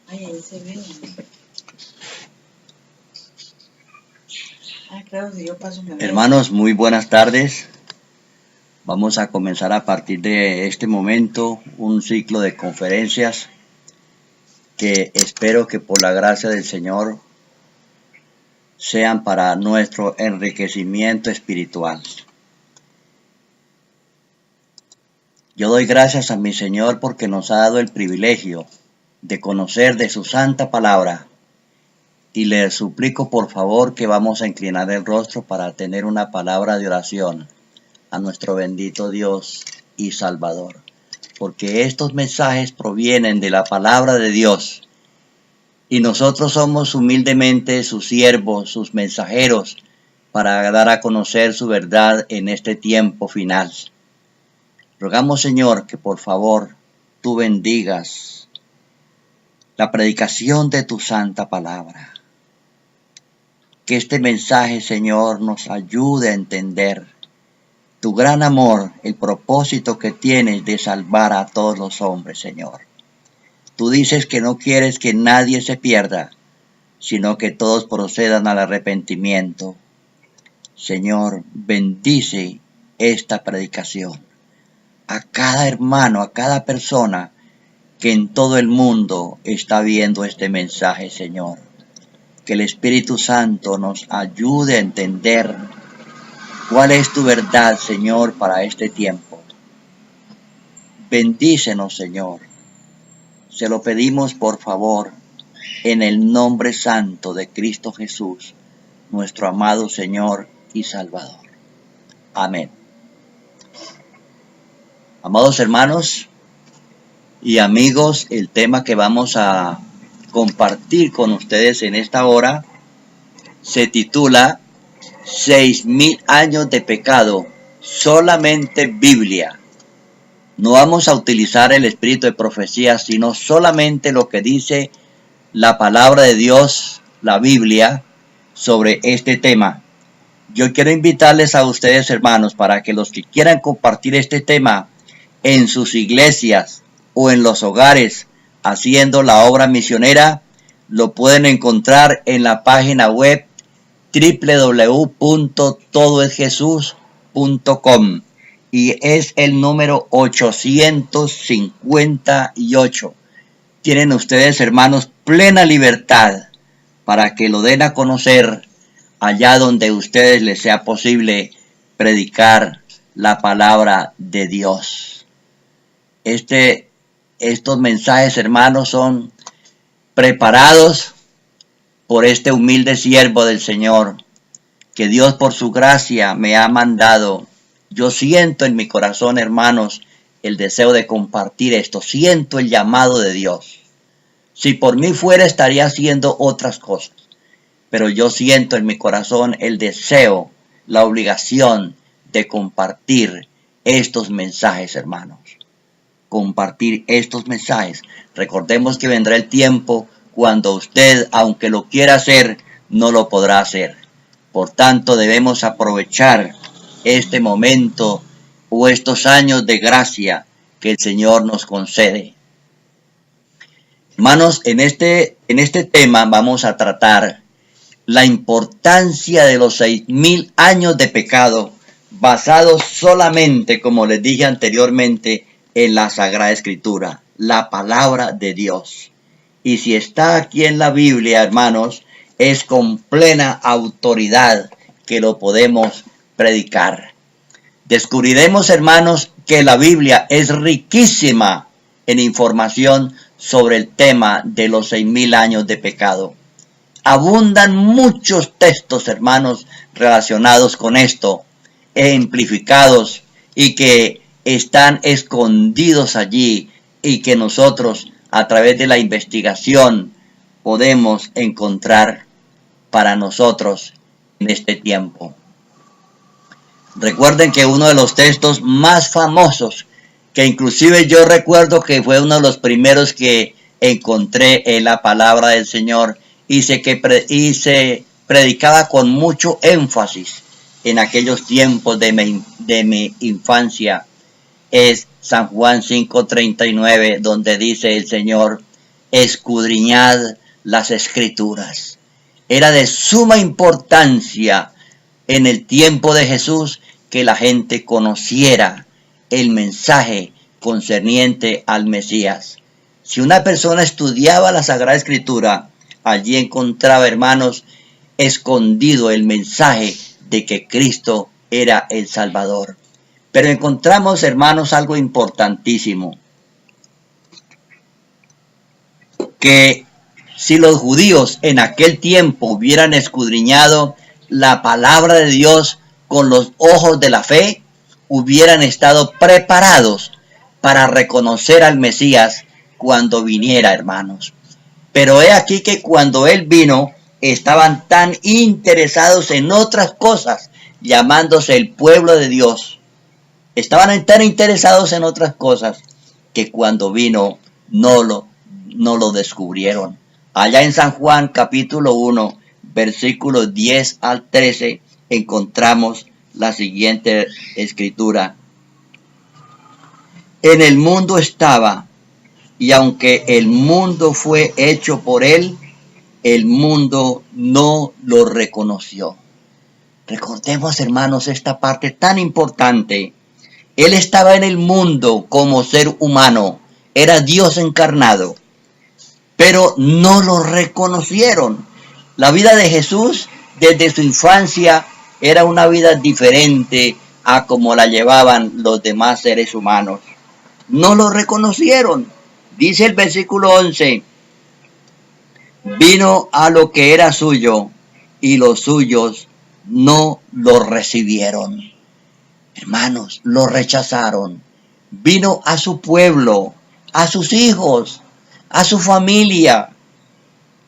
Ay, ahí se ve. Ah, claro, si yo paso me veo. Hermanos, muy buenas tardes. Vamos a comenzar a partir de este momento un ciclo de conferencias que espero que por la gracia del Señor sean para nuestro enriquecimiento espiritual. Yo doy gracias a mi Señor porque nos ha dado el privilegio de conocer de su santa palabra y le suplico por favor que vamos a inclinar el rostro para tener una palabra de oración a nuestro bendito Dios y Salvador, porque estos mensajes provienen de la palabra de Dios y nosotros somos humildemente sus siervos, sus mensajeros, para dar a conocer su verdad en este tiempo final. Rogamos, Señor, que por favor tú bendigas la predicación de tu santa palabra. Que este mensaje, Señor, nos ayude a entender tu gran amor, el propósito que tienes de salvar a todos los hombres, Señor. Tú dices que no quieres que nadie se pierda, sino que todos procedan al arrepentimiento. Señor, bendice esta predicación a cada hermano, a cada persona que en todo el mundo está viendo este mensaje, Señor. Que el Espíritu Santo nos ayude a entender cuál es tu verdad, Señor, para este tiempo. Bendícenos, Señor. Se lo pedimos, por favor, en el nombre santo de Cristo Jesús, nuestro amado Señor y Salvador. Amén. Amados hermanos y amigos, el tema que vamos a compartir con ustedes en esta hora se titula 6,000 años de pecado, solamente Biblia. No vamos a utilizar el espíritu de profecía, sino solamente lo que dice la palabra de Dios, la Biblia, sobre este tema. Yo quiero invitarles a ustedes, hermanos, para que los que quieran compartir este tema en sus iglesias o en los hogares, haciendo la obra misionera, lo pueden encontrar en la página web www.todoesjesus.com y es el número 858. Tienen ustedes, hermanos, plena libertad para que lo den a conocer allá donde a ustedes les sea posible predicar la palabra de Dios. Estos mensajes, hermanos, son preparados por este humilde siervo del Señor, que Dios por su gracia me ha mandado. Yo siento en mi corazón, hermanos, el deseo de compartir esto. Siento el llamado de Dios. Si por mí fuera, estaría haciendo otras cosas. Pero yo siento en mi corazón el deseo, la obligación de compartir estos mensajes, hermanos. Compartir estos mensajes. Recordemos que vendrá el tiempo cuando usted, aunque lo quiera hacer, no lo podrá hacer. Por tanto, debemos aprovechar este momento o estos años de gracia que el Señor nos concede. Hermanos, en este tema vamos a tratar la importancia de los 6,000 años de pecado, basados solamente, como les dije anteriormente, en la Sagrada Escritura, la palabra de Dios. Y si está aquí en la Biblia, hermanos, es con plena autoridad que lo podemos predicar. Descubriremos, hermanos, que la Biblia es riquísima en información sobre el tema de los 6,000 años de pecado. Abundan muchos textos, hermanos, relacionados con esto, ejemplificados y que están escondidos allí y que nosotros, a través de la investigación, podemos encontrar para nosotros en este tiempo. Recuerden que uno de los textos más famosos, que inclusive yo recuerdo que fue uno de los primeros que encontré en la palabra del Señor y se predicaba con mucho énfasis, en aquellos tiempos de mi infancia es San Juan 5:39, donde dice el Señor: escudriñad las Escrituras. Era de suma importancia en el tiempo de Jesús que la gente conociera el mensaje concerniente al Mesías. Si una persona estudiaba la Sagrada Escritura, allí encontraba, hermanos, escondido el mensaje de que Cristo era el Salvador. Pero encontramos, hermanos, algo importantísimo, que si los judíos en aquel tiempo hubieran escudriñado la palabra de Dios con los ojos de la fe, hubieran estado preparados para reconocer al Mesías cuando viniera, hermanos. Pero he aquí que cuando Él vino, estaban tan interesados en otras cosas, llamándose el pueblo de Dios. Estaban tan interesados en otras cosas que cuando vino no lo descubrieron. Allá en San Juan capítulo 1, versículos 10 al 13, encontramos la siguiente escritura. En el mundo estaba, y aunque el mundo fue hecho por él, el mundo no lo reconoció. Recordemos, hermanos, esta parte tan importante. Él estaba en el mundo como ser humano, era Dios encarnado, pero no lo reconocieron. La vida de Jesús desde su infancia era una vida diferente a como la llevaban los demás seres humanos. No lo reconocieron. Dice el versículo 11, vino a lo que era suyo y los suyos no lo recibieron. Hermanos, lo rechazaron. Vino a su pueblo, a sus hijos, a su familia,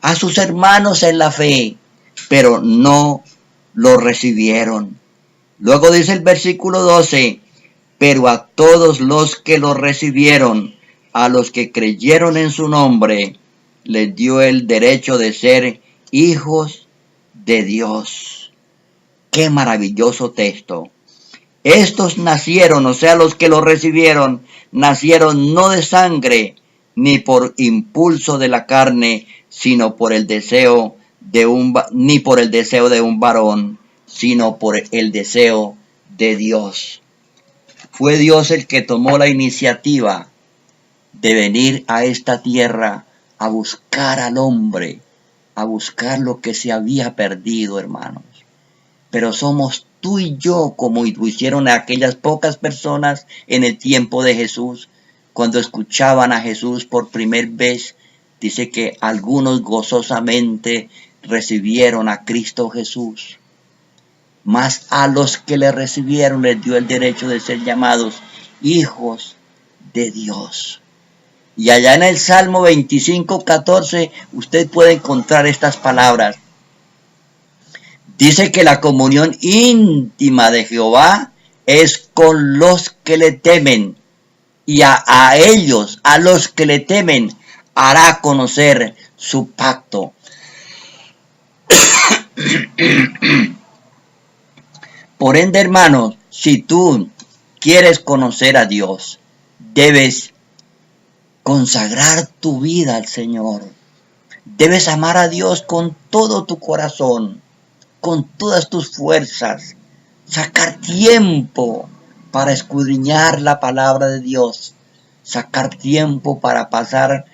a sus hermanos en la fe, pero no lo recibieron. Luego dice el versículo 12, pero a todos los que lo recibieron, a los que creyeron en su nombre, les dio el derecho de ser hijos de Dios. Qué maravilloso texto. Estos nacieron, o sea, los que lo recibieron, nacieron no de sangre, ni por impulso de la carne, sino por el deseo de un varón, sino por el deseo de Dios. Fue Dios el que tomó la iniciativa de venir a esta tierra a buscar al hombre, a buscar lo que se había perdido, hermanos. Pero somos tú y yo, como lo hicieron aquellas pocas personas en el tiempo de Jesús, cuando escuchaban a Jesús por primera vez. Dice que algunos gozosamente recibieron a Cristo Jesús. Mas a los que le recibieron les dio el derecho de ser llamados hijos de Dios. Y allá en el Salmo 25:14 usted puede encontrar estas palabras. Dice que la comunión íntima de Jehová es con los que le temen, y a ellos, a los que le temen, hará conocer su pacto. Por ende, hermanos, si tú quieres conocer a Dios, debes consagrar tu vida al Señor. Debes amar a Dios con todo tu corazón, con todas tus fuerzas. Sacar tiempo para escudriñar la palabra de Dios. Sacar tiempo para pasar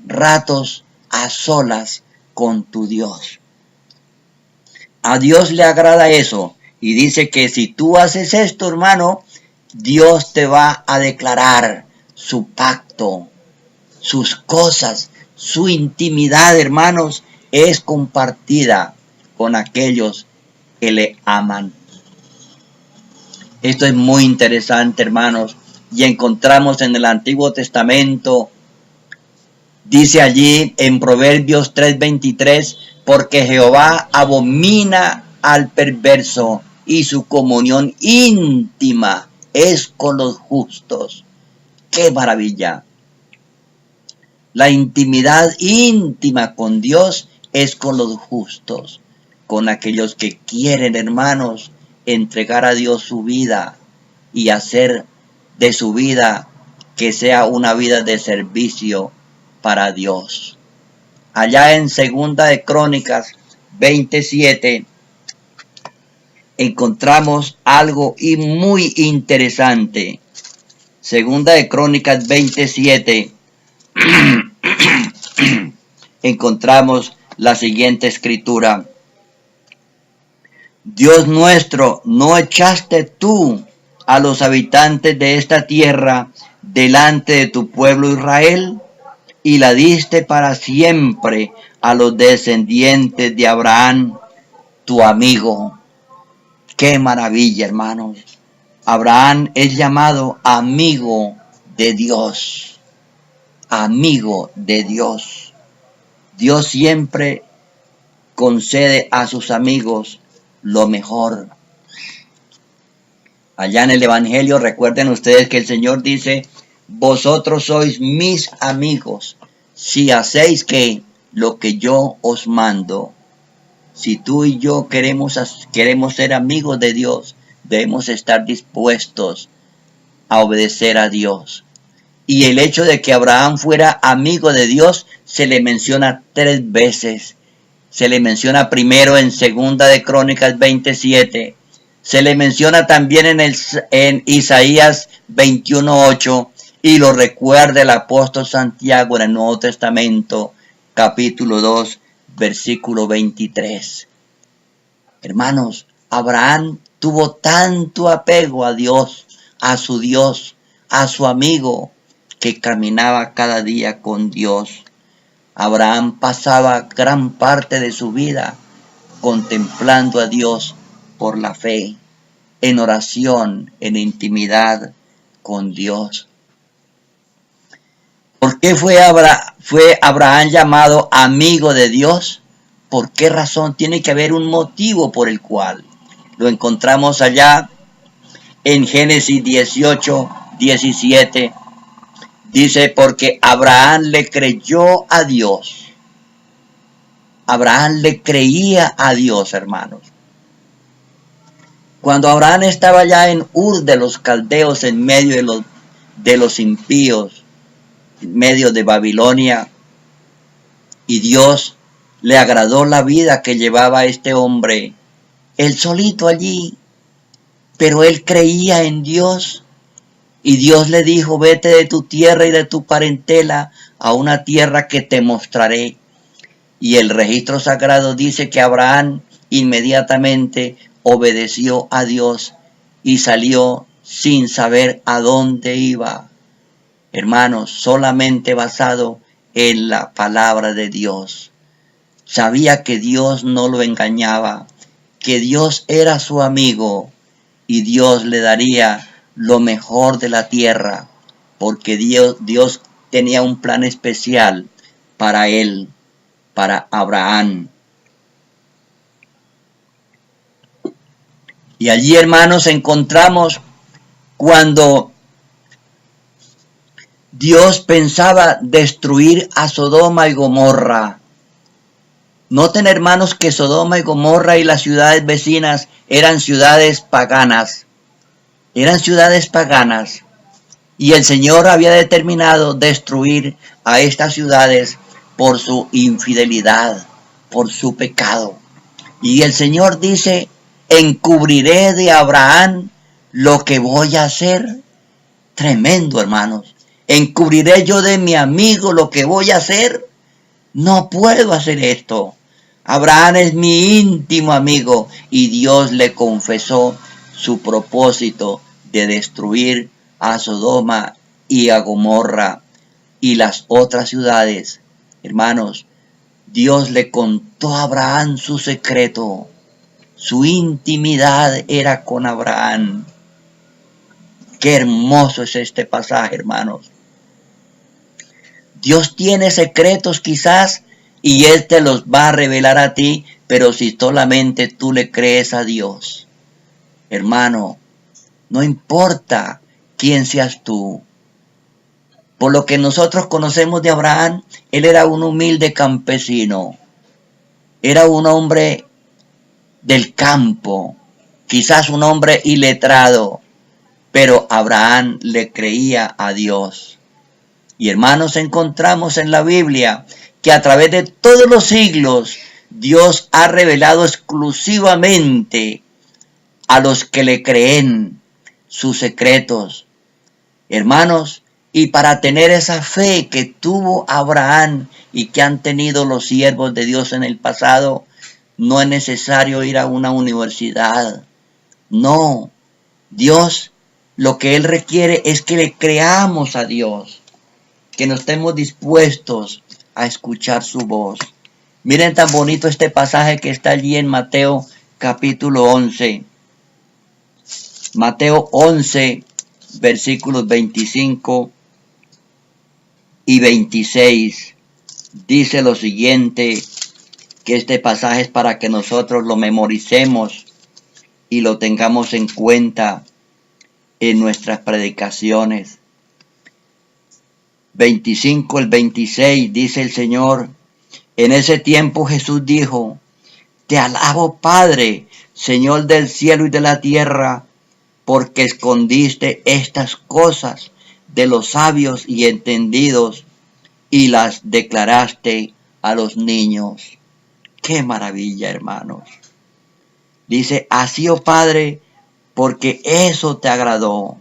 ratos a solas con tu Dios. A Dios le agrada eso. Y dice que si tú haces esto, hermano, Dios te va a declarar su pacto, sus cosas, su intimidad, hermanos, es compartida con aquellos que le aman. Esto es muy interesante, hermanos, y encontramos en el Antiguo Testamento, dice allí en Proverbios 3:23, porque Jehová abomina al perverso y su comunión íntima es con los justos. ¡Qué maravilla! La intimidad íntima con Dios es con los justos, con aquellos que quieren, hermanos, entregar a Dios su vida y hacer de su vida que sea una vida de servicio para Dios. Allá en Segunda de Crónicas 27 encontramos algo muy interesante. Segunda de Crónicas 27 encontramos la siguiente escritura. Dios nuestro, ¿no echaste tú a los habitantes de esta tierra delante de tu pueblo Israel? Y la diste para siempre a los descendientes de Abraham, tu amigo. ¡Qué maravilla, hermanos! Abraham es llamado amigo de Dios. Amigo de Dios. Dios siempre concede a sus amigos lo mejor. Allá en el Evangelio, recuerden ustedes que el Señor dice: vosotros sois mis amigos si hacéis que lo que yo os mando. Si tú y yo queremos ser amigos de Dios, debemos estar dispuestos a obedecer a Dios. Y el hecho de que Abraham fuera amigo de Dios se le menciona 3 veces. Se le menciona primero en Segunda de Crónicas 27. Se le menciona también en Isaías 21:8. Y lo recuerda el apóstol Santiago en el Nuevo Testamento, capítulo 2, versículo 23. Hermanos, Abraham tuvo tanto apego a Dios, a su amigo, que caminaba cada día con Dios. Abraham pasaba gran parte de su vida contemplando a Dios por la fe, en oración, en intimidad con Dios. ¿Por qué fue Abraham llamado amigo de Dios? ¿Por qué razón? Tiene que haber un motivo por el cual. Lo encontramos allá en Génesis 18, 17. Dice: porque Abraham le creyó a Dios. Abraham le creía a Dios, hermanos. Cuando Abraham estaba allá en Ur de los Caldeos, en medio de los impíos, en medio de Babilonia, y Dios le agradó la vida que llevaba este hombre, él solito allí, pero él creía en Dios, y Dios le dijo: vete de tu tierra y de tu parentela a una tierra que te mostraré. Y el registro sagrado dice que Abraham inmediatamente obedeció a Dios y salió sin saber a dónde iba. Hermanos, solamente basado en la palabra de Dios. Sabía que Dios no lo engañaba, que Dios era su amigo y Dios le daría lo mejor de la tierra, porque Dios tenía un plan especial para él, para Abraham. Y allí, hermanos, encontramos cuando Dios pensaba destruir a Sodoma y Gomorra. Noten, hermanos, que Sodoma y Gomorra y las ciudades vecinas eran ciudades paganas. Eran ciudades paganas. Y el Señor había determinado destruir a estas ciudades por su infidelidad, por su pecado. Y el Señor dice: encubriré de Abraham lo que voy a hacer. Tremendo, hermanos. ¿Encubriré yo de mi amigo lo que voy a hacer? No puedo hacer esto. Abraham es mi íntimo amigo y Dios le confesó su propósito de destruir a Sodoma y a Gomorra y las otras ciudades. Hermanos, Dios le contó a Abraham su secreto. Su intimidad era con Abraham. Qué hermoso es este pasaje, hermanos. Dios tiene secretos quizás y Él te los va a revelar a ti, pero si solamente tú le crees a Dios. Hermano, no importa quién seas tú. Por lo que nosotros conocemos de Abraham, él era un humilde campesino. Era un hombre del campo. quizás un hombre iletrado, pero Abraham le creía a Dios. Y hermanos, encontramos en la Biblia que a través de todos los siglos Dios ha revelado exclusivamente a los que le creen sus secretos. Hermanos, y para tener esa fe que tuvo Abraham y que han tenido los siervos de Dios en el pasado, no es necesario ir a una universidad. No, Dios lo que Él requiere es que le creamos a Dios, que nos estemos dispuestos a escuchar su voz. Miren tan bonito este pasaje que está allí en Mateo capítulo 11. Mateo 11, versículos 25 y 26. Dice lo siguiente, que este pasaje es para que nosotros lo memoricemos y lo tengamos en cuenta en nuestras predicaciones. 25 el 26 dice el Señor: en ese tiempo Jesús dijo: te alabo, Padre, Señor del cielo y de la tierra, porque escondiste estas cosas de los sabios y entendidos y las declaraste a los niños. ¡Qué maravilla, hermanos! Dice: así, oh Padre, porque eso te agradó.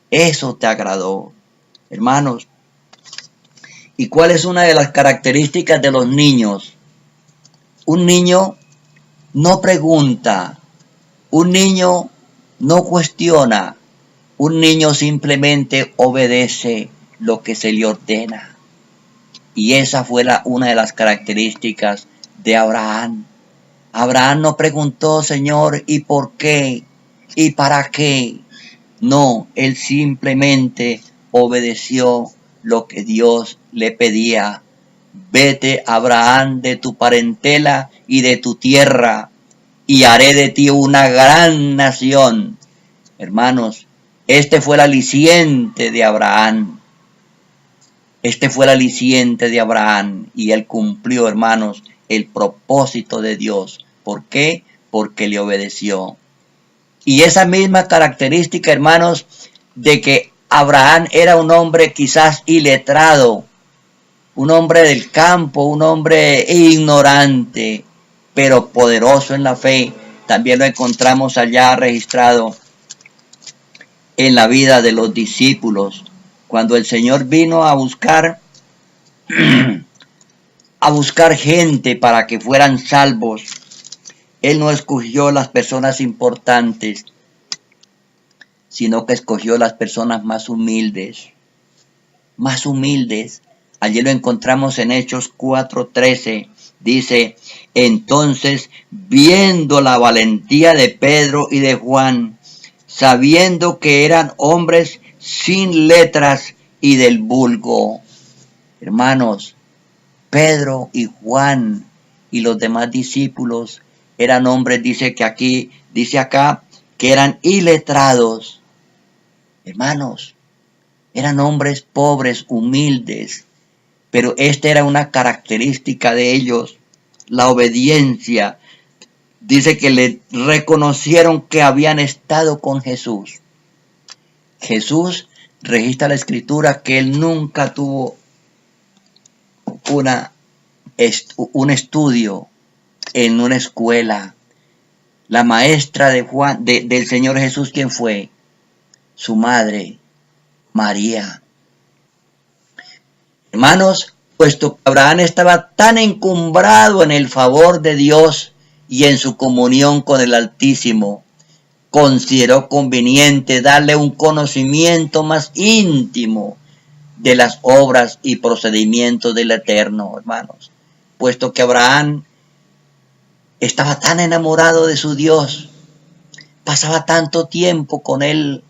Eso te agradó. Hermanos, ¿y cuál es una de las características de los niños? Un niño no pregunta, un niño no cuestiona, un niño simplemente obedece lo que se le ordena. Y esa fue una de las características de Abraham. Abraham no preguntó: Señor, ¿y por qué? ¿Y para qué? No, él simplemente obedeció lo que Dios le pedía. Vete, Abraham, de tu parentela y de tu tierra, y haré de ti una gran nación. Hermanos, este fue el aliciente de Abraham. Este fue el aliciente de Abraham, y él cumplió, hermanos, el propósito de Dios. ¿Por qué? Porque le obedeció. Y esa misma característica, hermanos, de que Abraham era un hombre quizás iletrado, un hombre del campo, un hombre ignorante, pero poderoso en la fe, también lo encontramos allá registrado en la vida de los discípulos. Cuando el Señor vino a buscar gente para que fueran salvos, Él no escogió las personas importantes, sino que escogió las personas más humildes. Más humildes. Allí lo encontramos en Hechos 4:13. Dice: entonces, viendo la valentía de Pedro y de Juan, sabiendo que eran hombres sin letras y del vulgo. Hermanos, Pedro y Juan y los demás discípulos eran hombres, dice acá, que eran iletrados. Hermanos, eran hombres pobres, humildes, pero esta era una característica de ellos, la obediencia. Dice que le reconocieron que habían estado con Jesús. Jesús registra la Escritura que él nunca tuvo un estudio en una escuela. La maestra del Señor Jesús, ¿quién fue? Su madre, María. Hermanos, puesto que Abraham estaba tan encumbrado en el favor de Dios y en su comunión con el Altísimo, consideró conveniente darle un conocimiento más íntimo de las obras y procedimientos del Eterno, hermanos. Puesto que Abraham estaba tan enamorado de su Dios, pasaba tanto tiempo con él,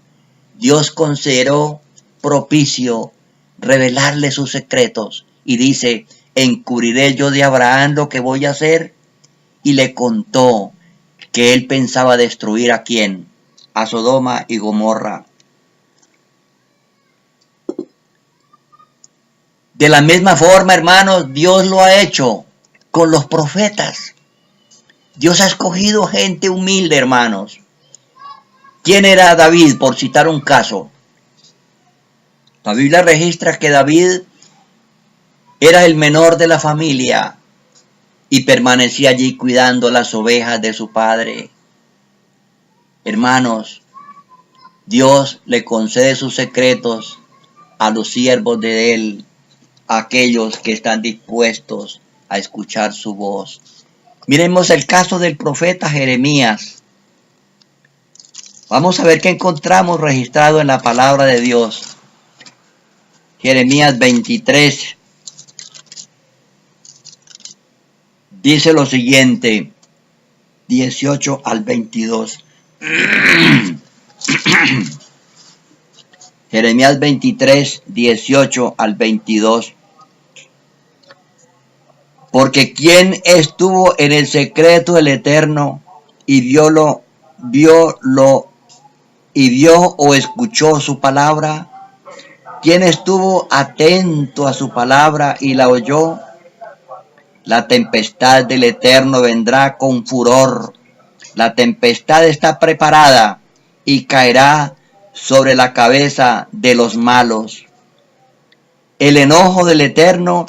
Dios consideró propicio revelarle sus secretos. Y dice: encubriré yo de Abraham lo que voy a hacer. Y le contó que él pensaba destruir ¿a quién? A Sodoma y Gomorra. De la misma forma, hermanos, Dios lo ha hecho con los profetas. Dios ha escogido gente humilde, hermanos. ¿Quién era David? Por citar un caso. La Biblia registra que David era el menor de la familia y permanecía allí cuidando las ovejas de su padre. Hermanos, Dios le concede sus secretos a los siervos de Él, a aquellos que están dispuestos a escuchar su voz. Miremos el caso del profeta Jeremías. Vamos a ver qué encontramos registrado en la palabra de Dios. Jeremías 23 dice lo siguiente, 18 al 22. Jeremías 23, 18 al 22. Porque ¿quién estuvo en el secreto del Eterno y vio o escuchó su palabra? ¿Quién estuvo atento a su palabra y la oyó? La tempestad del Eterno vendrá con furor. La tempestad está preparada y caerá sobre la cabeza de los malos. El enojo del Eterno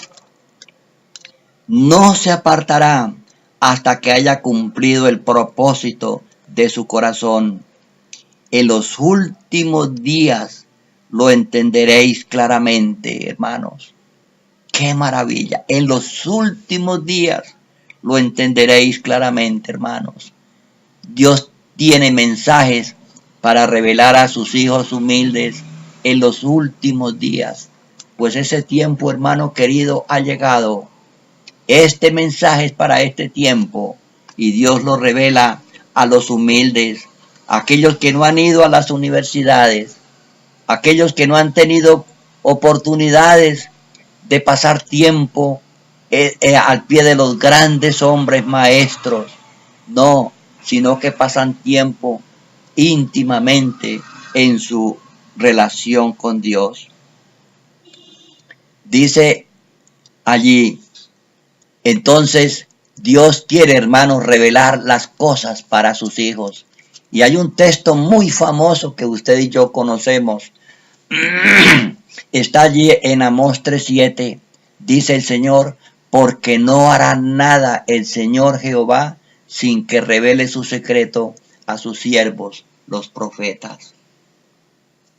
no se apartará hasta que haya cumplido el propósito de su corazón. En los últimos días lo entenderéis claramente, hermanos. ¡Qué maravilla! En los últimos días lo entenderéis claramente, hermanos. Dios tiene mensajes para revelar a sus hijos humildes en los últimos días. Pues ese tiempo, hermano querido, ha llegado. Este mensaje es para este tiempo y Dios lo revela a los humildes, a aquellos que no han ido a las universidades, a aquellos que no han tenido oportunidades de pasar tiempo al pie de los grandes hombres maestros. No, sino que pasan tiempo íntimamente en su relación con Dios. Dice allí, entonces Dios quiere, hermanos, revelar las cosas para sus hijos. Y hay un texto muy famoso que usted y yo conocemos. Está allí en Amós 3:7. Dice el Señor, porque no hará nada el Señor Jehová sin que revele su secreto a sus siervos, los profetas.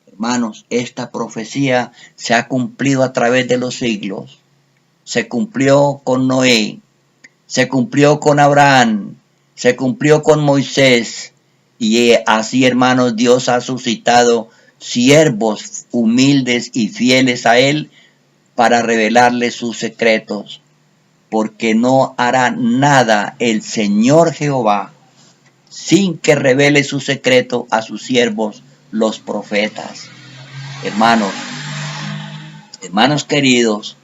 Hermanos, esta profecía se ha cumplido a través de los siglos. Se cumplió con Noé, se cumplió con Abraham, se cumplió con Moisés. Y así, hermanos, Dios ha suscitado siervos humildes y fieles a Él para revelarle sus secretos. Porque no hará nada el Señor Jehová sin que revele su secreto a sus siervos, los profetas. Hermanos queridos,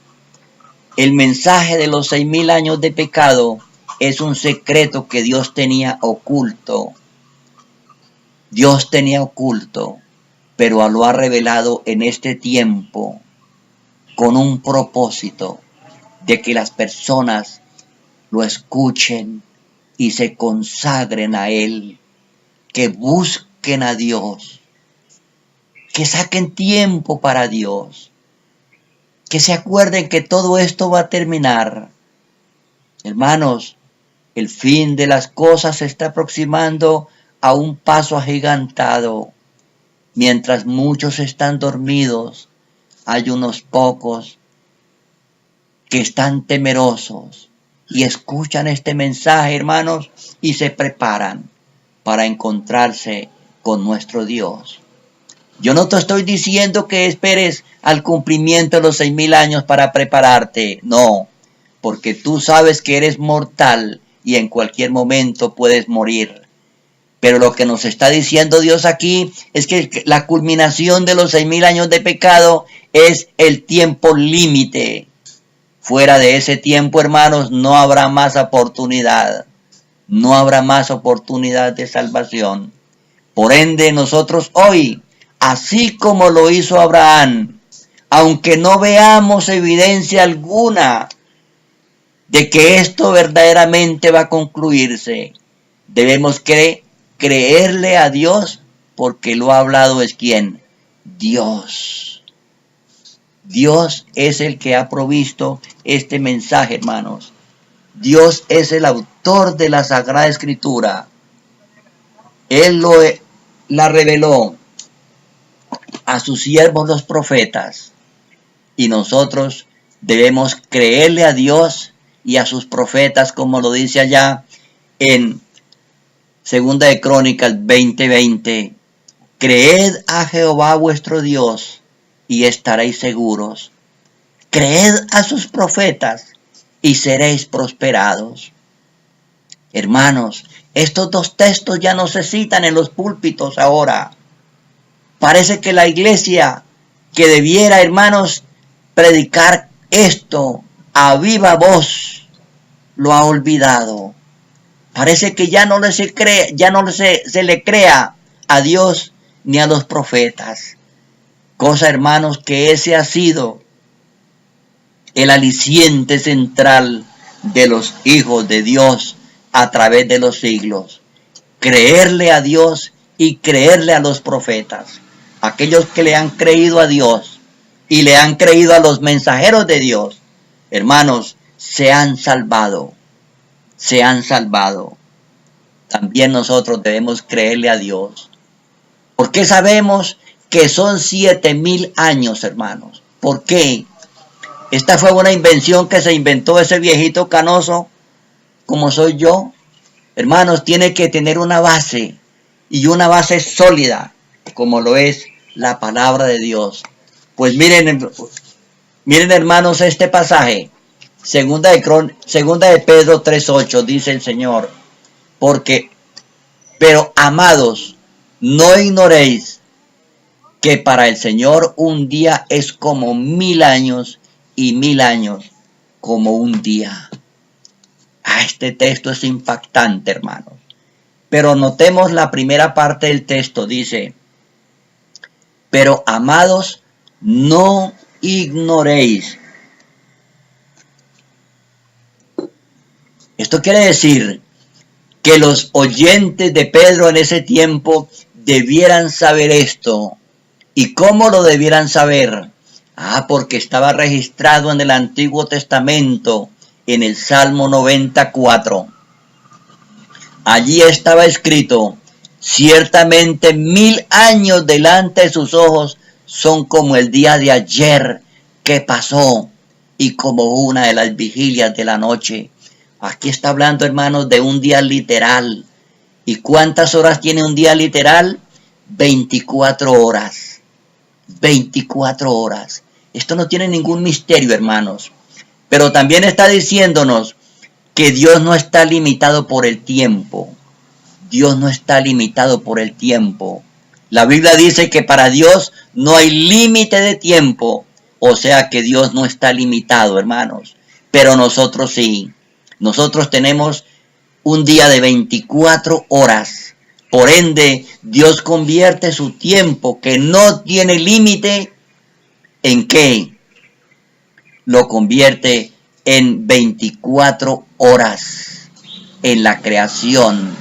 el mensaje de los 6,000 años de pecado es un secreto que Dios tenía oculto. Dios tenía oculto, pero lo ha revelado en este tiempo con un propósito de que las personas lo escuchen y se consagren a Él, que busquen a Dios, que saquen tiempo para Dios, que se acuerden que todo esto va a terminar. Hermanos, el fin de las cosas se está aproximando a un paso agigantado. Mientras muchos están dormidos, hay unos pocos que están temerosos y escuchan este mensaje, hermanos, y se preparan para encontrarse con nuestro Dios. Yo no te estoy diciendo que esperes al cumplimiento de los 6,000 años para prepararte, no, porque tú sabes que eres mortal y en cualquier momento puedes morir. Pero lo que nos está diciendo Dios aquí es que la culminación de los 6,000 años de pecado es el tiempo límite. Fuera de ese tiempo, hermanos, no habrá más oportunidad. No habrá más oportunidad de salvación. Por ende, nosotros hoy, así como lo hizo Abraham, aunque no veamos evidencia alguna de que esto verdaderamente va a concluirse, debemos creerle a Dios porque lo ha hablado es ¿quién? Dios. Dios es el que ha provisto este mensaje, hermanos. Dios es el autor de la Sagrada Escritura. Él la reveló a sus siervos los profetas. Y nosotros debemos creerle a Dios y a sus profetas, como lo dice allá en Segunda de Crónicas 20:20. Creed a Jehová vuestro Dios y estaréis seguros. Creed a sus profetas y seréis prosperados. Hermanos, estos dos textos ya no se citan en los púlpitos ahora. Parece que la iglesia que debiera, hermanos, predicar esto a viva voz, lo ha olvidado. Parece que ya no se le crea a Dios ni a los profetas. Cosa, hermanos, que ese ha sido el aliciente central de los hijos de Dios a través de los siglos. Creerle a Dios y creerle a los profetas. Aquellos que le han creído a Dios y le han creído a los mensajeros de Dios, hermanos, se han salvado. Se han salvado. También nosotros debemos creerle a Dios. Porque sabemos que son 7,000 años, hermanos. ¿Por qué? Esta fue una invención que se inventó ese viejito canoso, como soy yo. Hermanos, tiene que tener una base, y una base sólida, como lo es la palabra de Dios. Pues miren hermanos, este pasaje, segunda de Pedro 3:8, dice el Señor, pero amados, no ignoréis que para el Señor un día es como 1000 años y 1000 años como un día. Este texto es impactante, hermanos. Pero notemos la primera parte del texto, dice, pero amados, no ignoréis. Esto quiere decir que los oyentes de Pedro en ese tiempo debieran saber esto. ¿Y cómo lo debieran saber? Porque estaba registrado en el Antiguo Testamento, en el Salmo 94. Allí estaba escrito, ciertamente 1000 años delante de sus ojos son como el día de ayer que pasó y como una de las vigilias de la noche. Aquí está hablando, hermanos, de un día literal. ¿Y cuántas horas tiene un día literal? 24 horas. 24 horas. Esto no tiene ningún misterio, hermanos. Pero también está diciéndonos que Dios no está limitado por el tiempo. Dios no está limitado por el tiempo. La Biblia dice que para Dios no hay límite de tiempo. O sea que Dios no está limitado, hermanos. Pero nosotros sí. Nosotros tenemos un día de 24 horas. Por ende, Dios convierte su tiempo, que no tiene límite, ¿en qué? Lo convierte en 24 horas en la creación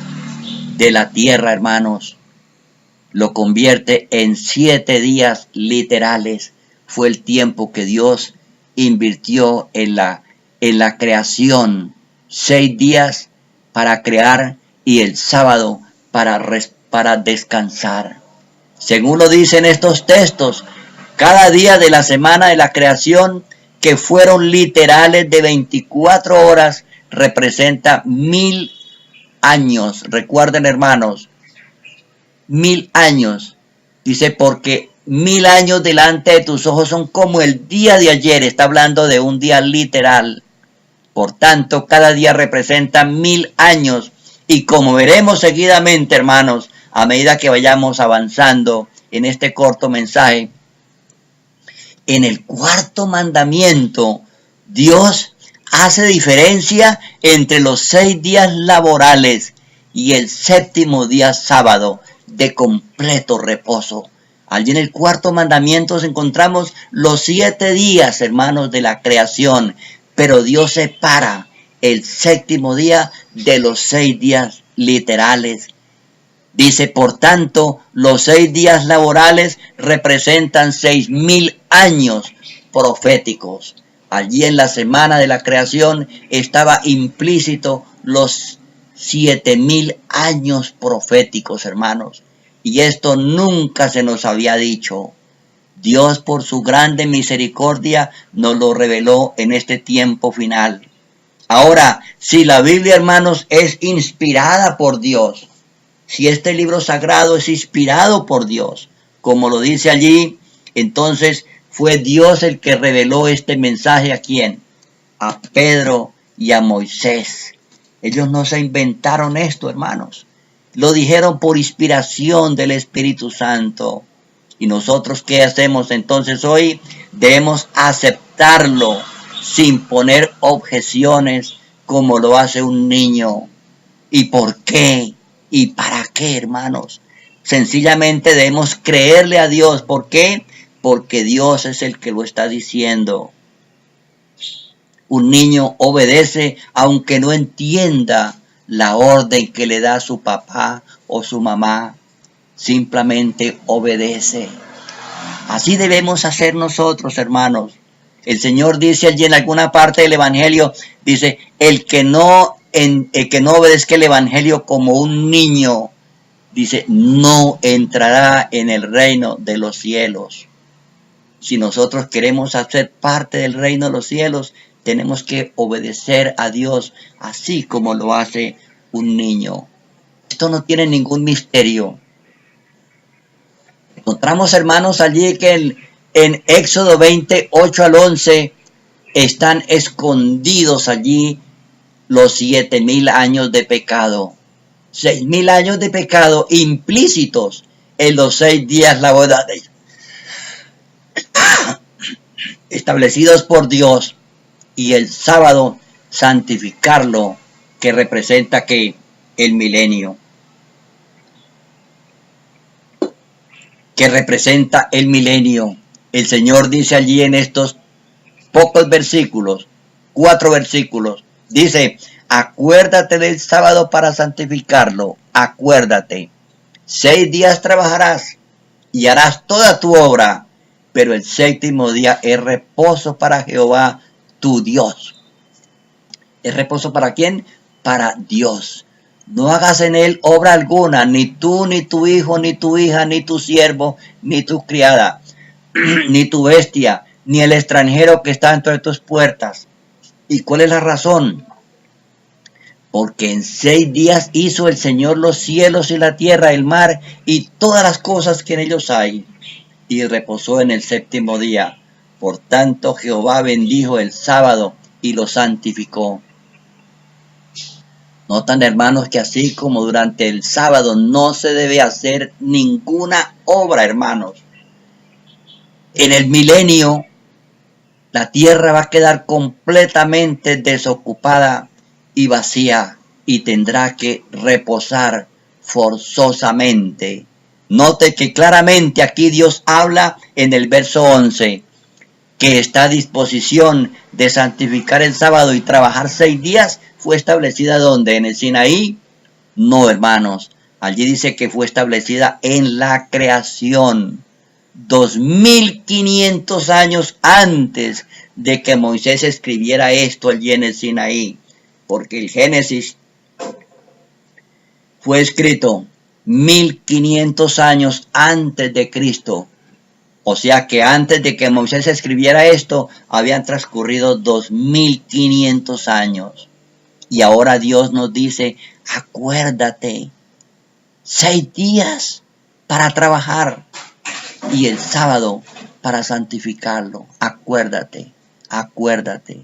de la tierra, hermanos. Lo convierte en 7 días literales. Fue el tiempo que Dios invirtió en la creación. 6 días para crear y el sábado para descansar. Según lo dicen estos textos, cada día de la semana de la creación, que fueron literales de 24 horas, representa 1000 años. Recuerden, hermanos, 1000 años. Dice, porque 1000 años delante de tus ojos son como el día de ayer. Está hablando de un día literal. Por tanto, cada día representa 1000 años. Y como veremos seguidamente, hermanos, a medida que vayamos avanzando en este corto mensaje, en el cuarto mandamiento, Dios hace diferencia entre los 6 días laborales y el séptimo día sábado de completo reposo. Allí en el cuarto mandamiento encontramos los 7 días, hermanos, de la creación, pero Dios separa el séptimo día de los 6 días literales. Dice, por tanto, los 6 días laborales representan 6.000 años proféticos. Allí en la semana de la creación estaba implícito los 7.000 años proféticos, hermanos. Y esto nunca se nos había dicho. Dios, por su grande misericordia, nos lo reveló en este tiempo final. Ahora, si la Biblia, hermanos, es inspirada por Dios, si este libro sagrado es inspirado por Dios, como lo dice allí, entonces fue Dios el que reveló este mensaje ¿a quién? A Pedro y a Moisés. Ellos no se inventaron esto, hermanos. Lo dijeron por inspiración del Espíritu Santo. ¿Y nosotros qué hacemos entonces hoy? Debemos aceptarlo sin poner objeciones como lo hace un niño. ¿Y por qué? ¿Y para qué, hermanos? Sencillamente debemos creerle a Dios. ¿Por qué? Porque Dios es el que lo está diciendo. Un niño obedece aunque no entienda la orden que le da su papá o su mamá. Simplemente obedece. Así debemos hacer nosotros, hermanos. El Señor dice allí en alguna parte del Evangelio, dice, el que no obedezca el Evangelio como un niño, dice, no entrará en el reino de los cielos. Si nosotros queremos hacer parte del reino de los cielos, tenemos que obedecer a Dios así como lo hace un niño. Esto no tiene ningún misterio. Encontramos, hermanos, allí que en Éxodo 20, 8 al 11, están escondidos allí los 7.000 años de pecado. 6.000 años de pecado implícitos en los 6 días laborales establecidos por Dios, y el sábado santificarlo, que representa que el milenio. Que representa el milenio. El Señor dice allí en estos pocos versículos, 4 versículos, dice, acuérdate del sábado para santificarlo, acuérdate. 6 días trabajarás y harás toda tu obra, pero el 7º día es reposo para Jehová, tu Dios. ¿Es reposo para quién? Para Dios. No hagas en él obra alguna, ni tú, ni tu hijo, ni tu hija, ni tu siervo, ni tu criada, ni tu bestia, ni el extranjero que está dentro de tus puertas. ¿Y cuál es la razón? Porque en 6 días hizo el Señor los cielos y la tierra, el mar y todas las cosas que en ellos hay, y reposó en el 7º día. Por tanto, Jehová bendijo el sábado y lo santificó. Notan, hermanos, que así como durante el sábado no se debe hacer ninguna obra, hermanos. En el milenio, la tierra va a quedar completamente desocupada y vacía y tendrá que reposar forzosamente. Note que claramente aquí Dios habla en el verso 11, que está a disposición de santificar el sábado y trabajar 6 días, fue establecida ¿dónde? ¿En el Sinaí? No, hermanos. Allí dice que fue establecida en la creación. 2500 años antes de que Moisés escribiera esto allí en el Sinaí. Porque el Génesis fue escrito 1500 años antes de Cristo. O sea que antes de que Moisés escribiera esto, habían transcurrido 2500 años. Y ahora Dios nos dice, acuérdate, 6 días para trabajar y el sábado para santificarlo. Acuérdate, acuérdate.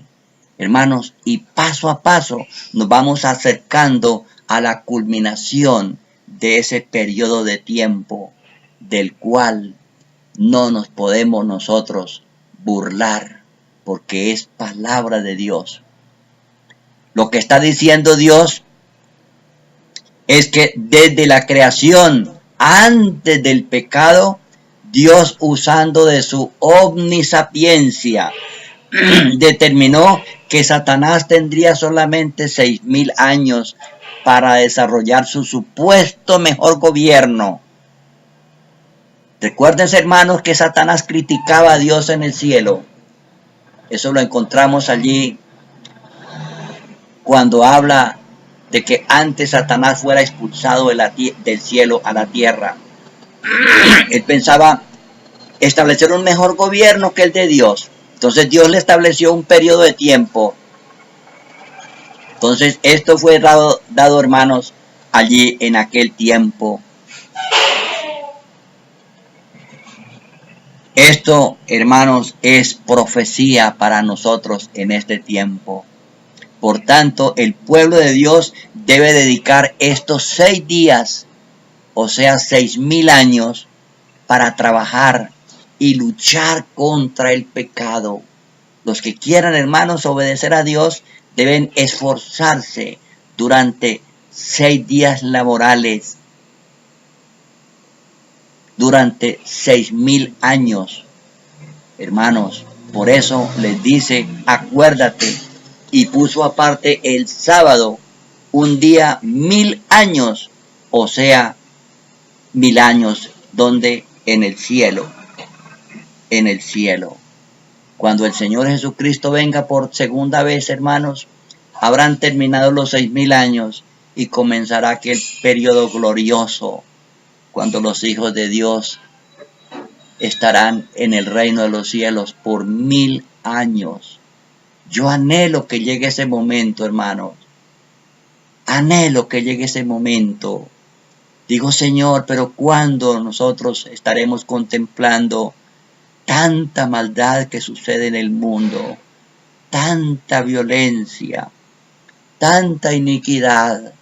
Hermanos, y paso a paso nos vamos acercando a la culminación de ese periodo de tiempo del cual no nos podemos nosotros burlar, porque es palabra de Dios. Lo que está diciendo Dios es que desde la creación, antes del pecado, Dios, usando de su omnisapiencia, determinó que Satanás tendría solamente 6.000 años para desarrollar su supuesto mejor gobierno. Recuerden, hermanos, que Satanás criticaba a Dios en el cielo. Eso lo encontramos allí cuando habla de que antes Satanás fuera expulsado del cielo a la tierra. Él pensaba establecer un mejor gobierno que el de Dios. Entonces Dios le estableció un periodo de tiempo. Entonces esto fue dado, hermanos, allí en aquel tiempo. Esto, hermanos, es profecía para nosotros en este tiempo. Por tanto, el pueblo de Dios debe dedicar estos 6 días, o sea, 6,000 años, para trabajar y luchar contra el pecado. Los que quieran, hermanos, obedecer a Dios deben esforzarse durante 6 días laborales, durante 6,000 años. Hermanos, por eso les dice, acuérdate, y puso aparte el sábado, un día 1,000 años, o sea, 1,000 años, donde en el cielo, Cuando el Señor Jesucristo venga por segunda vez, hermanos, habrán terminado los 6,000 años y comenzará aquel periodo glorioso, cuando los hijos de Dios estarán en el reino de los cielos por 1,000 años. Yo anhelo que llegue ese momento, hermanos. Anhelo que llegue ese momento. Digo, Señor, pero ¿cuándo nosotros estaremos contemplando tanta maldad que sucede en el mundo? Tanta violencia, tanta iniquidad.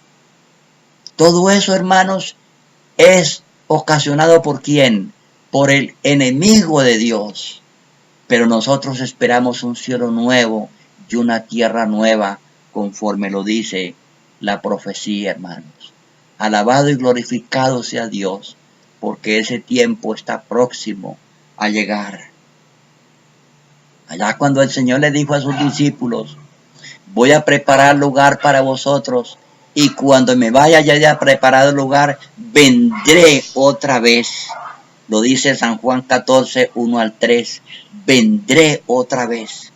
Todo eso, hermanos, es ocasionado ¿por quién? Por el enemigo de Dios. Pero nosotros esperamos un cielo nuevo y una tierra nueva, conforme lo dice la profecía, hermanos. Alabado y glorificado sea Dios, porque ese tiempo está próximo a llegar. Allá cuando el Señor le dijo a sus discípulos, voy a preparar lugar para vosotros, y cuando me vaya ya haya preparado el lugar, vendré otra vez. Lo dice San Juan 14, 1 al 3. Vendré otra vez.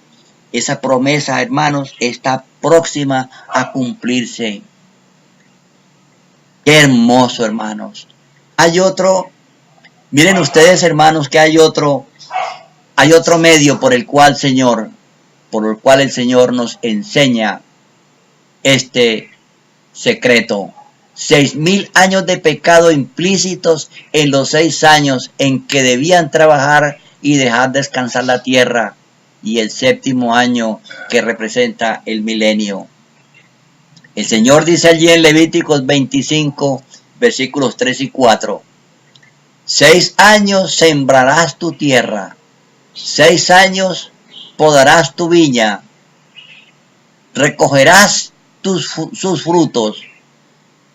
Esa promesa, hermanos, está próxima a cumplirse. Qué hermoso, hermanos. Hay otro, miren ustedes, hermanos, que hay otro medio por el cual el Señor nos enseña este secreto. 6,000 años de pecado implícitos en los 6 años en que debían trabajar y dejar descansar la tierra, y el 7º año que representa el milenio. El Señor dice allí en Levíticos 25, versículos 3 y 4, 6 años sembrarás tu tierra, 6 años podarás tu viña, recogerás sus frutos,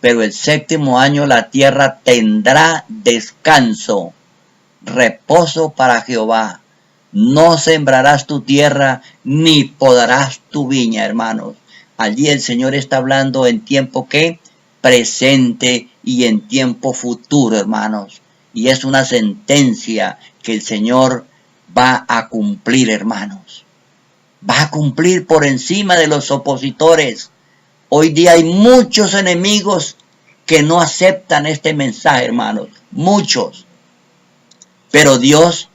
pero el 7º año la tierra tendrá descanso, reposo para Jehová. No sembrarás tu tierra ni podarás tu viña, hermanos. Allí el Señor está hablando en tiempo ¿qué? Presente y en tiempo futuro, hermanos. Y es una sentencia que el Señor va a cumplir, hermanos. Va a cumplir por encima de los opositores. Hoy día hay muchos enemigos que no aceptan este mensaje, hermanos. Muchos. Pero Dios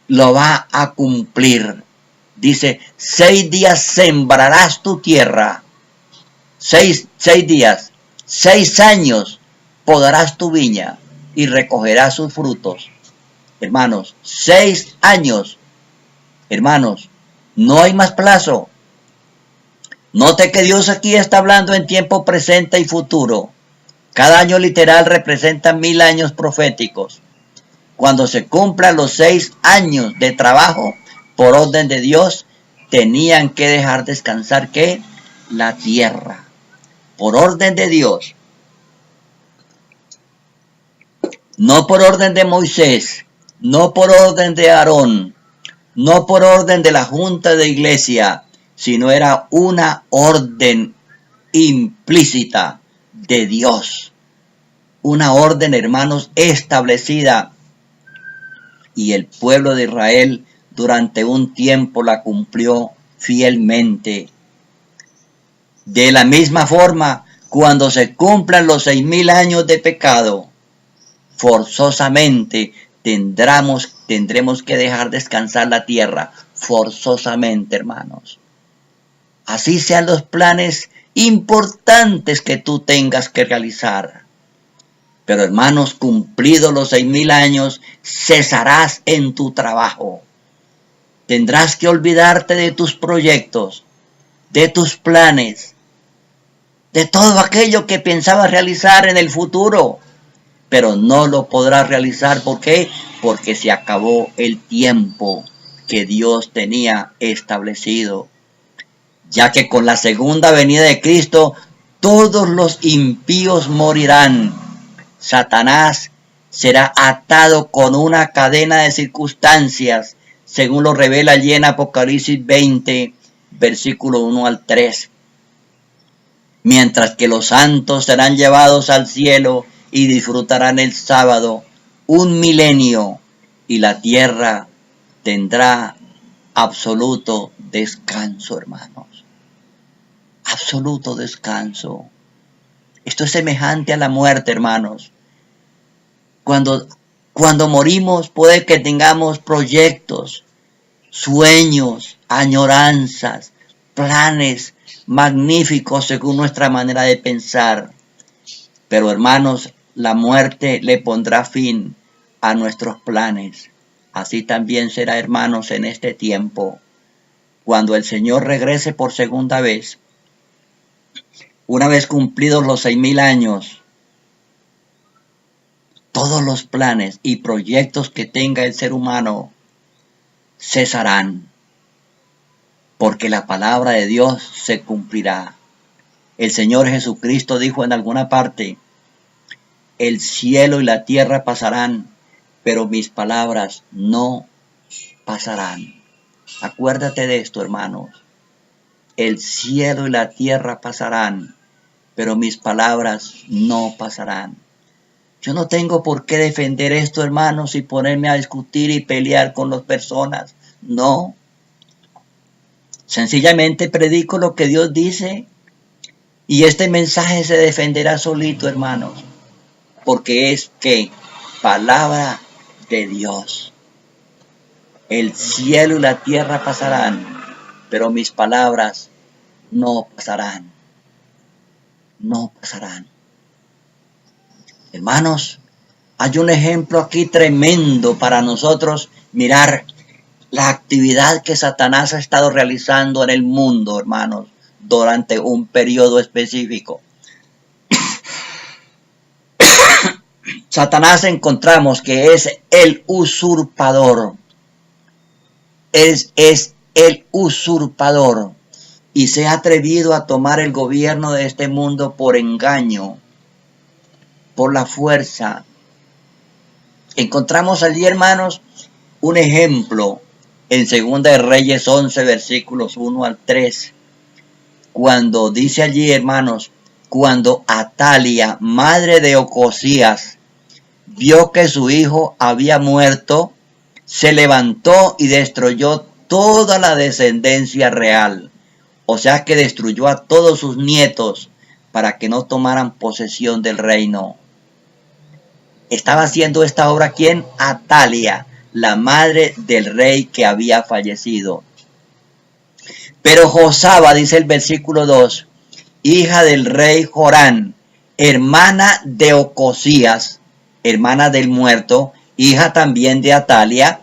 lo va a cumplir. Dice, 6 días sembrarás tu tierra. 6 días. 6 años podarás tu viña y recogerás sus frutos. Hermanos, 6 años. Hermanos, no hay más plazo. Note que Dios aquí está hablando en tiempo presente y futuro. Cada año literal representa 1,000 años proféticos. Cuando se cumplan los 6 años de trabajo, por orden de Dios, tenían que dejar descansar ¿qué? La tierra. Por orden de Dios. No por orden de Moisés, no por orden de Aarón, no por orden de la junta de iglesia, sino era una orden implícita de Dios. Una orden, hermanos, establecida. Y el pueblo de Israel durante un tiempo la cumplió fielmente. De la misma forma, cuando se cumplan los 6,000 años de pecado, forzosamente tendremos que dejar descansar la tierra. Forzosamente, hermanos. Así sean los planes importantes que tú tengas que realizar. Pero, hermanos, cumplidos los 6,000 años, cesarás en tu trabajo. Tendrás que olvidarte de tus proyectos, de tus planes, de todo aquello que pensabas realizar en el futuro. Pero no lo podrás realizar. ¿Por qué? Porque se acabó el tiempo que Dios tenía establecido. Ya que con la segunda venida de Cristo, todos los impíos morirán. Satanás será atado con una cadena de circunstancias, según lo revela allí en Apocalipsis 20, versículo 1 al 3. Mientras que los santos serán llevados al cielo y disfrutarán el sábado, 1,000,000, y la tierra tendrá absoluto descanso, hermanos. Absoluto descanso. Esto es semejante a la muerte, hermanos. Cuando morimos puede que tengamos proyectos, sueños, añoranzas, planes magníficos según nuestra manera de pensar. Pero, hermanos, la muerte le pondrá fin a nuestros planes. Así también será, hermanos, en este tiempo. Cuando el Señor regrese por segunda vez, una vez cumplidos los 6,000 años, todos los planes y proyectos que tenga el ser humano cesarán, porque la palabra de Dios se cumplirá. El Señor Jesucristo dijo en alguna parte: el cielo y la tierra pasarán, pero mis palabras no pasarán. Acuérdate de esto, hermanos. El cielo y la tierra pasarán, pero mis palabras no pasarán. Yo no tengo por qué defender esto, hermanos, y ponerme a discutir y pelear con las personas. No. Sencillamente predico lo que Dios dice, y este mensaje se defenderá solito, hermanos, porque es que palabra de Dios. El cielo y la tierra pasarán, pero mis palabras no pasarán. No pasarán. Hermanos, hay un ejemplo aquí tremendo para nosotros mirar la actividad que Satanás ha estado realizando en el mundo, hermanos, durante un periodo específico. Satanás encontramos que es el usurpador. Es el usurpador. Y se ha atrevido a tomar el gobierno de este mundo por engaño, por la fuerza. Encontramos allí, hermanos, un ejemplo en 2 de Reyes 11, versículos 1 al 3. Cuando dice allí, hermanos, cuando Atalia, madre de Ocosías, vio que su hijo había muerto, se levantó y destruyó toda la descendencia real. O sea que destruyó a todos sus nietos para que no tomaran posesión del reino. Estaba haciendo esta obra ¿quién? Atalia, la madre del rey que había fallecido. Pero Josaba, dice el versículo 2, hija del rey Jorán, hermana de Ocosías, hermana del muerto, hija también de Atalia,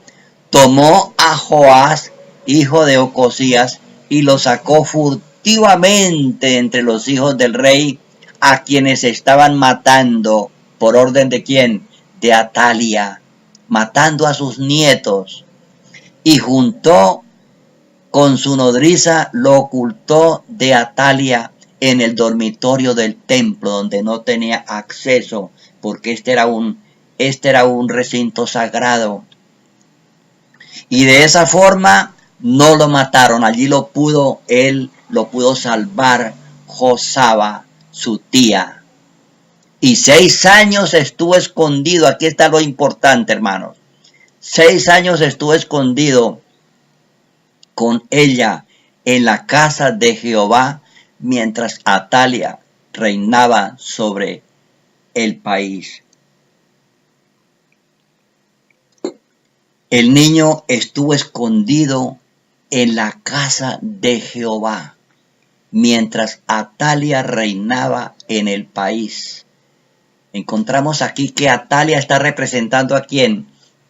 tomó a Joás, hijo de Ocosías, y lo sacó furtivamente entre los hijos del rey, a quienes estaban matando. ¿Por orden de quién? De Atalia, matando a sus nietos. Y juntó con su nodriza, lo ocultó de Atalia en el dormitorio del templo, donde no tenía acceso, porque este era un recinto sagrado. Y de esa forma no lo mataron. Allí él lo pudo salvar Josaba, su tía. Y 6 años estuvo escondido. Aquí está lo importante, hermanos. 6 años estuvo escondido con ella en la casa de Jehová, mientras Atalia reinaba sobre el país. El niño estuvo escondido en la casa de Jehová, mientras Atalia reinaba en el país. Encontramos aquí que Atalia está representando ¿a quién?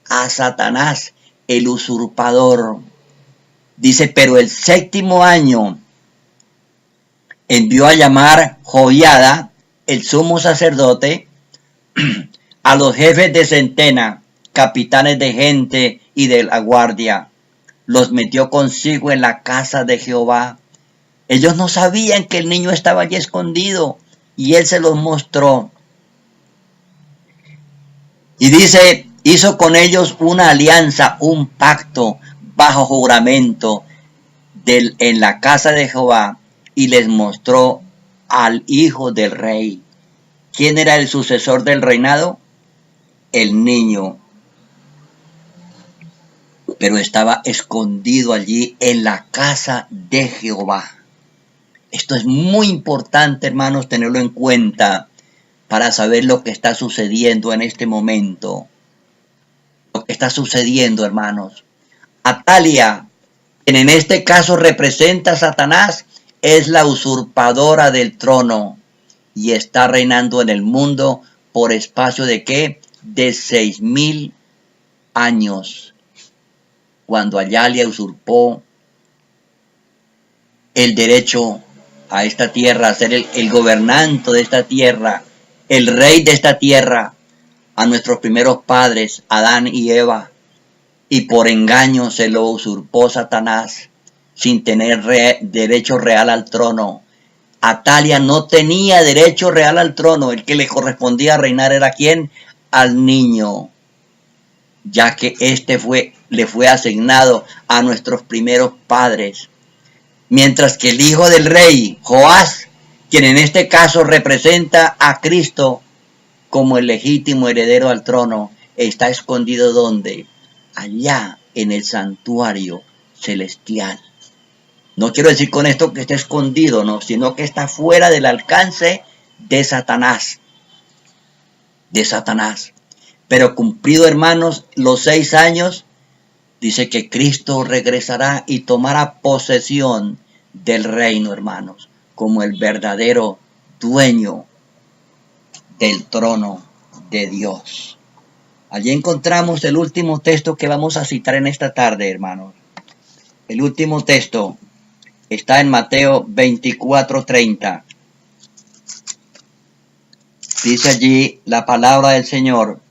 A Satanás, el usurpador. Dice, pero el 7º año envió a llamar Joiada, el sumo sacerdote, a los jefes de centena, capitanes de gente y de la guardia. Los metió consigo en la casa de Jehová. Ellos no sabían que el niño estaba allí escondido y él se los mostró. Y dice, hizo con ellos una alianza, un pacto bajo juramento en la casa de Jehová y les mostró al hijo del rey. ¿Quién era el sucesor del reinado? El niño. Pero estaba escondido allí en la casa de Jehová. Esto es muy importante, hermanos, tenerlo en cuenta para saber lo que está sucediendo en este momento. Lo que está sucediendo, hermanos. Atalia, quien en este caso representa a Satanás, es la usurpadora del trono y está reinando en el mundo por espacio de ¿qué? De 6,000 años. Cuando Ayalia usurpó el derecho a esta tierra, a ser el gobernante de esta tierra, el rey de esta tierra, a nuestros primeros padres, Adán y Eva, y por engaño se lo usurpó Satanás, sin tener derecho real al trono. Atalia no tenía derecho real al trono, el que le correspondía reinar era ¿quién? Al niño, ya que le fue asignado a nuestros primeros padres. Mientras que el hijo del rey, Joás, quien en este caso representa a Cristo como el legítimo heredero al trono, está escondido ¿dónde? Allá en el santuario celestial. No quiero decir con esto que esté escondido, no, sino que está fuera del alcance de Satanás. De Satanás. Pero cumplido, hermanos, los 6 años, dice que Cristo regresará y tomará posesión del reino, hermanos, como el verdadero dueño del trono de Dios. Allí encontramos el último texto que vamos a citar en esta tarde, hermanos. El último texto está en Mateo 24:30. Dice allí la palabra del Señor.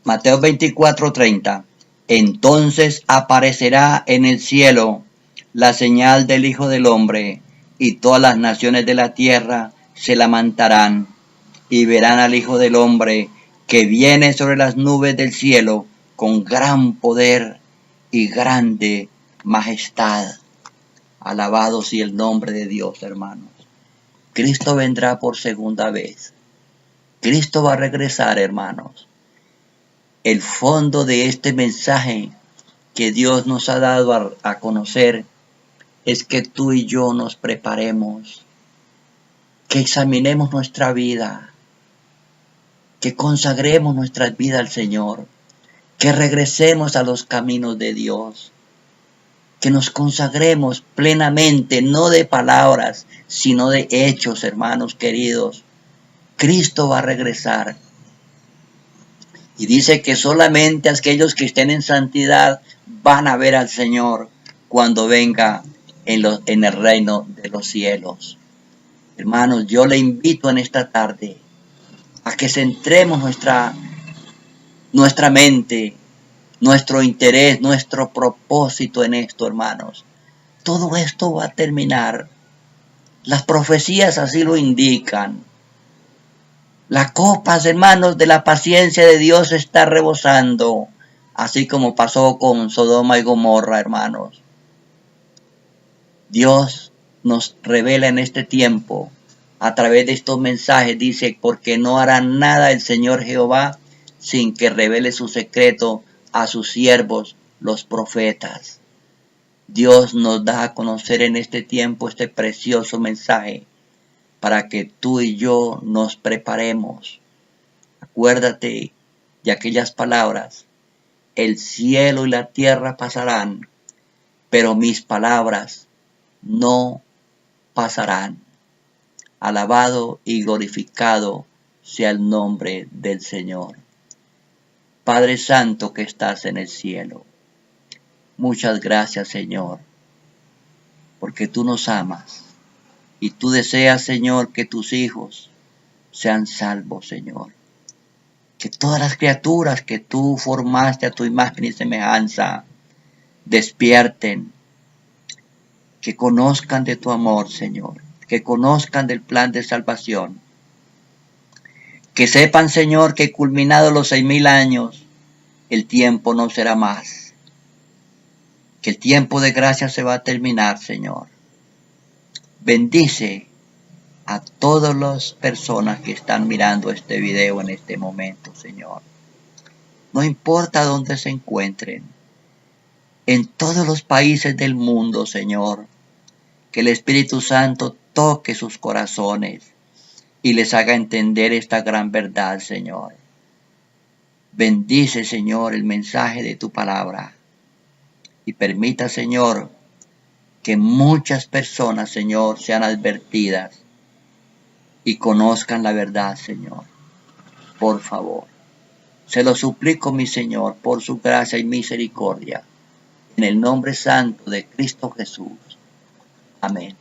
Mateo 24:30. Entonces aparecerá en el cielo la señal del Hijo del Hombre, y todas las naciones de la tierra se lamentarán, y verán al Hijo del Hombre que viene sobre las nubes del cielo con gran poder y grande majestad. Alabado sea el nombre de Dios, hermanos. Cristo vendrá por segunda vez. Cristo va a regresar, hermanos. El fondo de este mensaje que Dios nos ha dado a conocer es que tú y yo nos preparemos, que examinemos nuestra vida, que consagremos nuestra vida al Señor, que regresemos a los caminos de Dios, que nos consagremos plenamente, no de palabras, sino de hechos, hermanos queridos. Cristo va a regresar. Y dice que solamente aquellos que estén en santidad van a ver al Señor cuando venga en el reino de los cielos. Hermanos, yo le invito en esta tarde a que centremos nuestra mente, nuestro interés, nuestro propósito en esto, hermanos. Todo esto va a terminar. Las profecías así lo indican. Las copas, hermanos, de la paciencia de Dios está rebosando, así como pasó con Sodoma y Gomorra, hermanos. Dios nos revela en este tiempo a través de estos mensajes, dice, porque no hará nada el Señor Jehová sin que revele su secreto a sus siervos, los profetas. Dios nos da a conocer en este tiempo este precioso mensaje para que tú y yo nos preparemos. Acuérdate de aquellas palabras: el cielo y la tierra pasarán, pero mis palabras no pasarán. Alabado y glorificado sea el nombre del Señor. Padre Santo que estás en el cielo, muchas gracias, Señor, porque tú nos amas y tú deseas, Señor, que tus hijos sean salvos, Señor. Que todas las criaturas que tú formaste a tu imagen y semejanza despierten, que conozcan de tu amor, Señor, que conozcan del plan de salvación, que sepan, Señor, que culminados los 6,000 años, el tiempo no será más, que el tiempo de gracia se va a terminar, Señor. Bendice a todas las personas que están mirando este video en este momento, Señor. No importa dónde se encuentren, en todos los países del mundo, Señor, que el Espíritu Santo toque sus corazones y les haga entender esta gran verdad, Señor. Bendice, Señor, el mensaje de tu palabra y permita, Señor, que muchas personas, Señor, sean advertidas y conozcan la verdad, Señor. Por favor, se lo suplico, mi Señor, por su gracia y misericordia, en el nombre santo de Cristo Jesús. Amén.